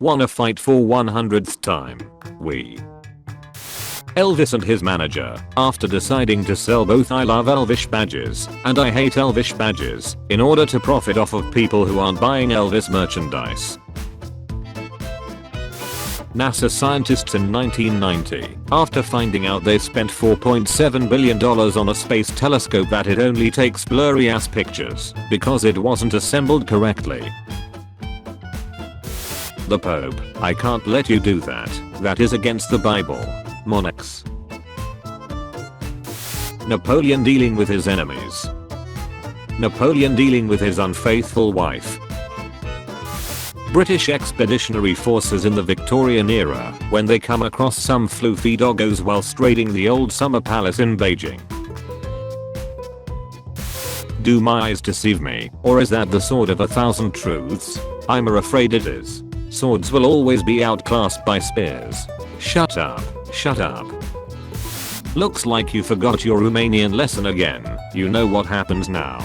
Wanna fight for 100th time? We. Elvis and his manager, after deciding to sell both I Love Elvis badges and I Hate Elvis badges in order to profit off of people who aren't buying Elvis merchandise. NASA scientists in 1990, after finding out they spent $4.7 billion on a space telescope that it only takes blurry ass pictures because it wasn't assembled correctly. The Pope, I can't let you do that. That is against the Bible. Monarchs. Napoleon dealing with his enemies. Napoleon dealing with his unfaithful wife. British expeditionary forces in the Victorian era when they come across some floofy doggos whilst raiding the old summer palace in Beijing. Do my eyes deceive me, or is that the sword of 1,000 truths? I'm afraid it is. Swords will always be outclassed by spears. Shut up. Shut up. Looks like you forgot your Romanian lesson again. You know what happens now.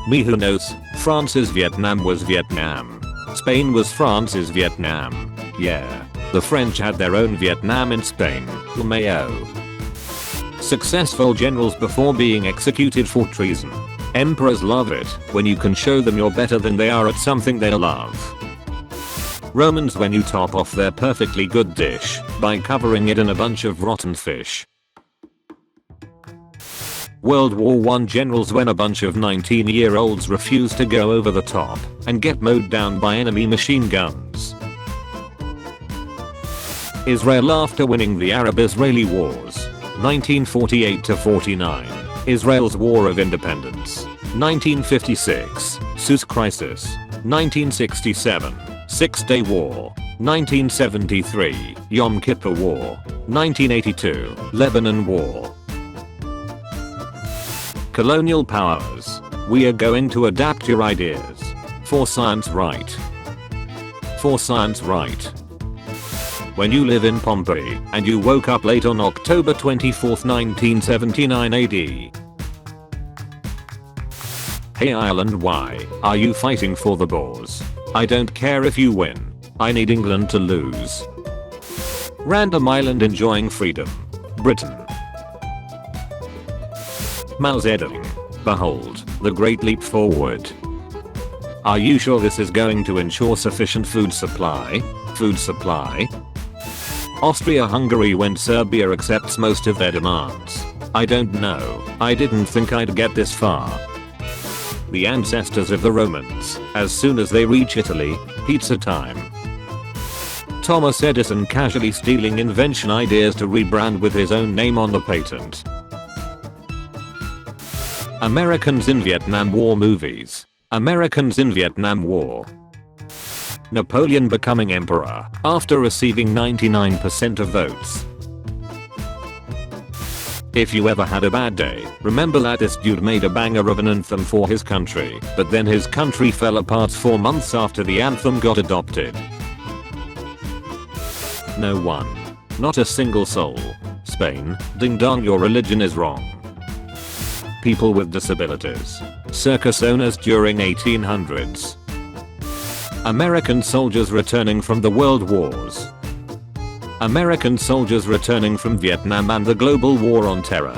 Me who knows? France's Vietnam was Vietnam. Spain was France's Vietnam. Yeah. The French had their own Vietnam in Spain. Mayo. Successful generals before being executed for treason. Emperors love it when you can show them you're better than they are at something they love. Romans when you top off their perfectly good dish by covering it in a bunch of rotten fish. World War I generals when a bunch of 19-year-olds refuse to go over the top and get mowed down by enemy machine guns. Israel after winning the Arab-Israeli wars 1948-49, Israel's War of Independence 1956, Suez Crisis 1967, Six-Day War 1973, Yom Kippur War 1982, Lebanon War. Colonial powers. We are going to adapt your ideas. For science right. For science right. When you live in Pompeii and you woke up late on October 24, 1979 AD. Hey Ireland, why are you fighting for the Boers? I don't care if you win. I need England to lose. Random island enjoying freedom. Britain. Mao Zedong. Behold, the great leap forward. Are you sure this is going to ensure sufficient food supply? Food supply? Austria-Hungary when Serbia accepts most of their demands. I don't know. I didn't think I'd get this far. The ancestors of the Romans, as soon as they reach Italy, pizza time. Thomas Edison casually stealing invention ideas to rebrand with his own name on the patent. Americans in Vietnam War movies. Americans in Vietnam War. Napoleon becoming emperor after receiving 99% of votes. If you ever had a bad day, remember that this dude made a banger of an anthem for his country, but then his country fell apart 4 months after the anthem got adopted. No one. Not a single soul. Spain, ding dong, your religion is wrong. People with disabilities. Circus owners during 1800s. American soldiers returning from the world wars. American soldiers returning from Vietnam and the global war on terror.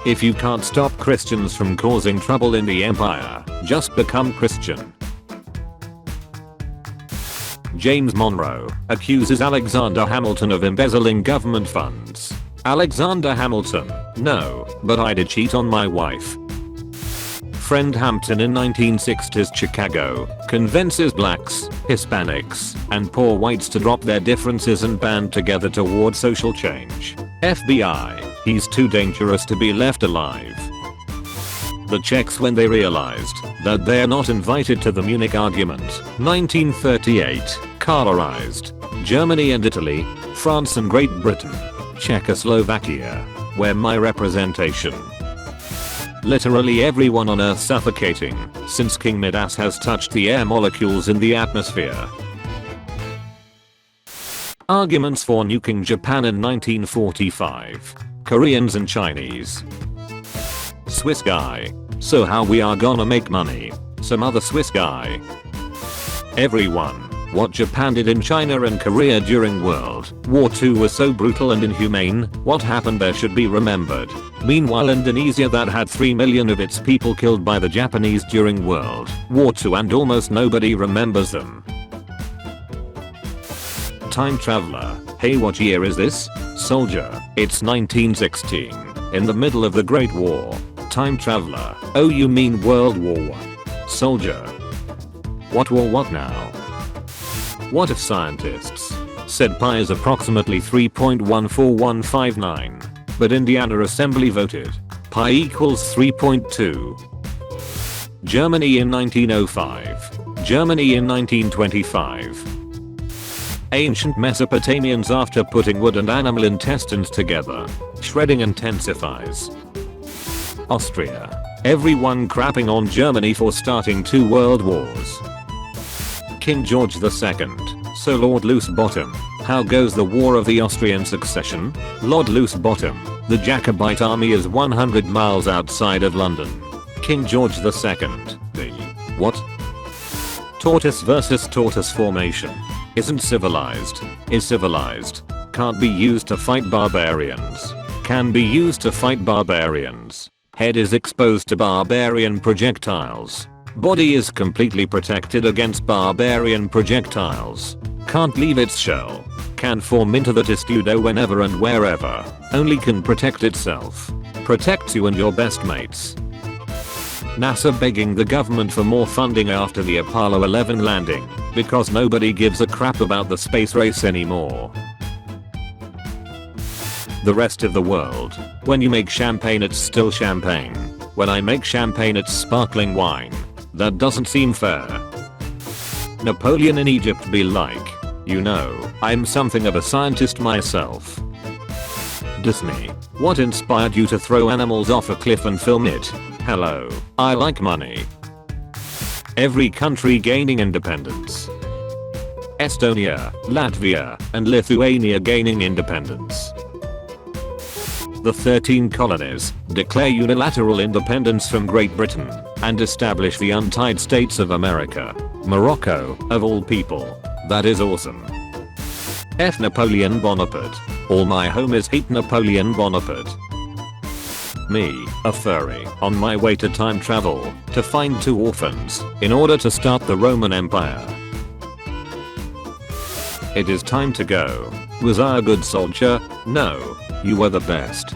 If you can't stop Christians from causing trouble in the empire, just become Christian. James Monroe accuses Alexander Hamilton of embezzling government funds. Alexander Hamilton, no, but I did cheat on my wife. Friend Hampton in 1960s Chicago convinces blacks, Hispanics, and poor whites to drop their differences and band together toward social change. FBI, he's too dangerous to be left alive. The Czechs when they realized that they're not invited to the Munich argument. 1938, colorized. Germany and Italy, France and Great Britain. Czechoslovakia, where my representation. Literally everyone on Earth suffocating since King Midas has touched the air molecules in the atmosphere. Arguments for nuking Japan in 1945. Koreans and Chinese. Swiss guy. So how we are gonna make money? Some other Swiss guy. Everyone, what Japan did in China and Korea during World War II was so brutal and inhumane. What happened there should be remembered. Meanwhile, Indonesia, that had 3 million of its people killed by the Japanese during World War II, and almost nobody remembers them. Time traveler. Hey, what year is this? Soldier. It's 1916. In the middle of the Great War. Time traveler. Oh, you mean World War I. Soldier. What war? What now? What if scientists said pi is approximately 3.14159, but Indiana Assembly voted pi equals 3.2? Germany in 1905. Germany in 1925. Ancient Mesopotamians, after putting wood and animal intestines together, shredding intensifies. Austria. Everyone crapping on Germany for starting 2 world wars. King George II. So Lord Loosebottom. How goes the War of the Austrian Succession? Lord Loosebottom. The Jacobite army is 100 miles outside of London. King George II. The what? Tortoise versus tortoise formation. Isn't civilized. Is civilized. Can't be used to fight barbarians. Can be used to fight barbarians. Head is exposed to barbarian projectiles. Body is completely protected against barbarian projectiles. Can't leave its shell. Can form into the testudo whenever and wherever. Only can protect itself. Protects you and your best mates. NASA begging the government for more funding after the Apollo 11 landing, because nobody gives a crap about the space race anymore. The rest of the world. When you make champagne, it's still champagne. When I make champagne, it's sparkling wine. That doesn't seem fair. Napoleon in Egypt be like, you know, I'm something of a scientist myself. Disney. What inspired you to throw animals off a cliff and film it? Hello, I like money. Every country gaining independence. Estonia, Latvia, and Lithuania gaining independence. The 13 colonies declare unilateral independence from Great Britain and establish the untied states of America. Morocco, of all people. That is awesome. F Napoleon Bonaparte. All my homies hate Napoleon Bonaparte. Me, a furry, on my way to time travel to find 2 orphans in order to start the Roman Empire. It is time to go. Was I a good soldier? No. You were the best.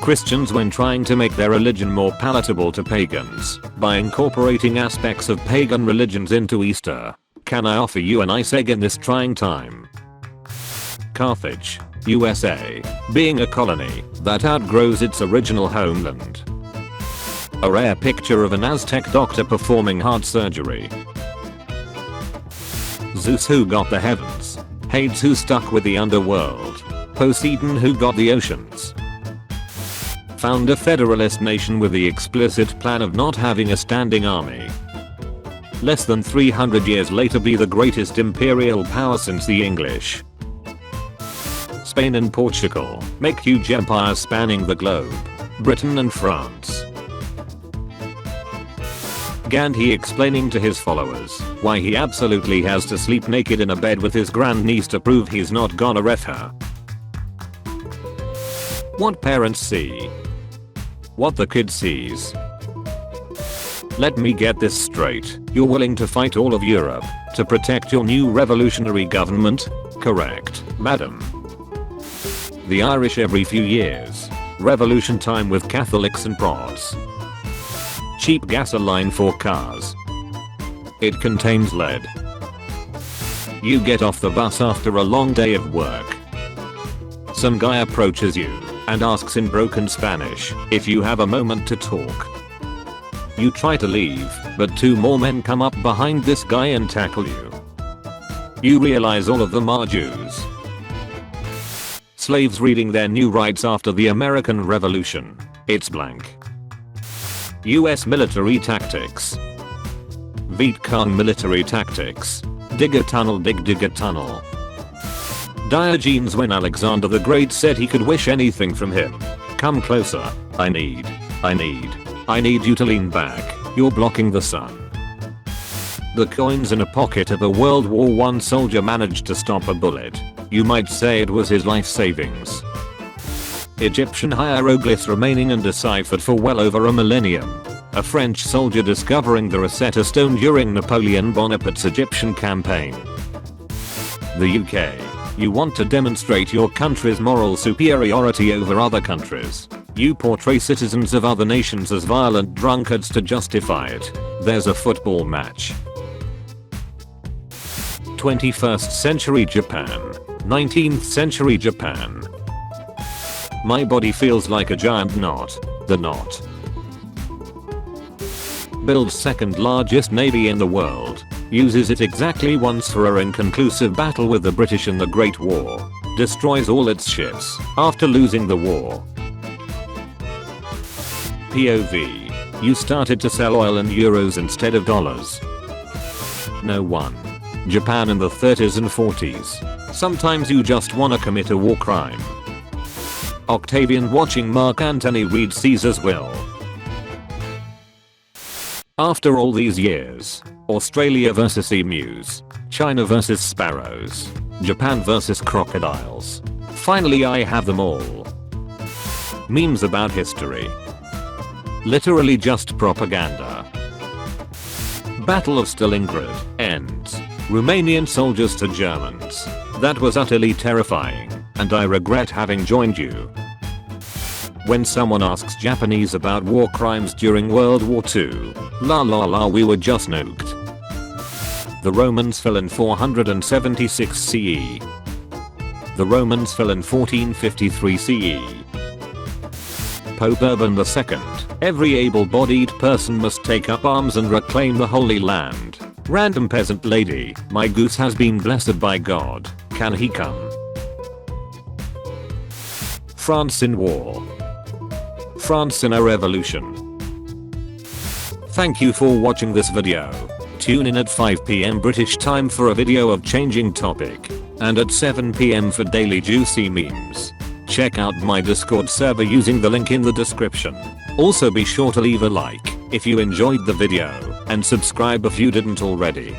Christians, when trying to make their religion more palatable to pagans by incorporating aspects of pagan religions into Easter. Can I offer you an ice egg in this trying time? Carthage, USA, being a colony that outgrows its original homeland. A rare picture of an Aztec doctor performing heart surgery. Zeus, who got the heavens. Hades, who stuck with the underworld. Poseidon, who got the oceans. Found a federalist nation with the explicit plan of not having a standing army. Less than 300 years later, be the greatest imperial power since the English. Spain and Portugal make huge empires spanning the globe. Britain and France. Gandhi explaining to his followers why he absolutely has to sleep naked in a bed with his grandniece to prove he's not gonna ref her. What parents see. What the kid sees. Let me get this straight. You're willing to fight all of Europe to protect your new revolutionary government? Correct, madam. The Irish every few years. Revolution time with Catholics and Prots. Cheap gasoline for cars. It contains lead. You get off the bus after a long day of work. Some guy approaches you and asks in broken Spanish if you have a moment to talk. You try to leave, but 2 more men come up behind this guy and tackle you. You realize all of them are Jews. Slaves reading their new rights after the American Revolution. It's blank. US military tactics. Viet Cong military tactics. Dig a tunnel, dig a tunnel. Diogenes, when Alexander the Great said he could wish anything from him. Come closer. I need you to lean back. You're blocking the sun. The coins in a pocket of a World War I soldier managed to stop a bullet. You might say it was his life savings. Egyptian hieroglyphs remaining undeciphered for well over a millennium. A French soldier discovering the Rosetta Stone during Napoleon Bonaparte's Egyptian campaign. The UK. You want to demonstrate your country's moral superiority over other countries. You portray citizens of other nations as violent drunkards to justify it. There's a football match. 21st century Japan. 19th century Japan. My body feels like a giant knot. The knot. Builds second largest navy in the world. Uses it exactly once for an inconclusive battle with the British in the Great War. Destroys all its ships after losing the war. POV. You started to sell oil in euros instead of dollars. No one. Japan in the 30s and 40s. Sometimes you just wanna commit a war crime. Octavian watching Mark Antony read Caesar's will. After all these years. Australia vs emus. China vs sparrows. Japan vs crocodiles. Finally I have them all. Memes about history. Literally just propaganda. Battle of Stalingrad ends. Romanian soldiers to Germans. That was utterly terrifying, and I regret having joined you. When someone asks Japanese about war crimes during World War II, la la la we were just nuked. The Romans fell in 476 CE. The Romans fell in 1453 CE. Pope Urban II. Every able-bodied person must take up arms and reclaim the Holy Land. Random peasant lady, my goose has been blessed by God. Can he come? France in war. France in a revolution. Thank you for watching this video. Tune in at 5 PM British time for a video of changing topic. And at 7 PM for daily juicy memes. Check out my Discord server using the link in the description. Also be sure to leave a like if you enjoyed the video and subscribe if you didn't already.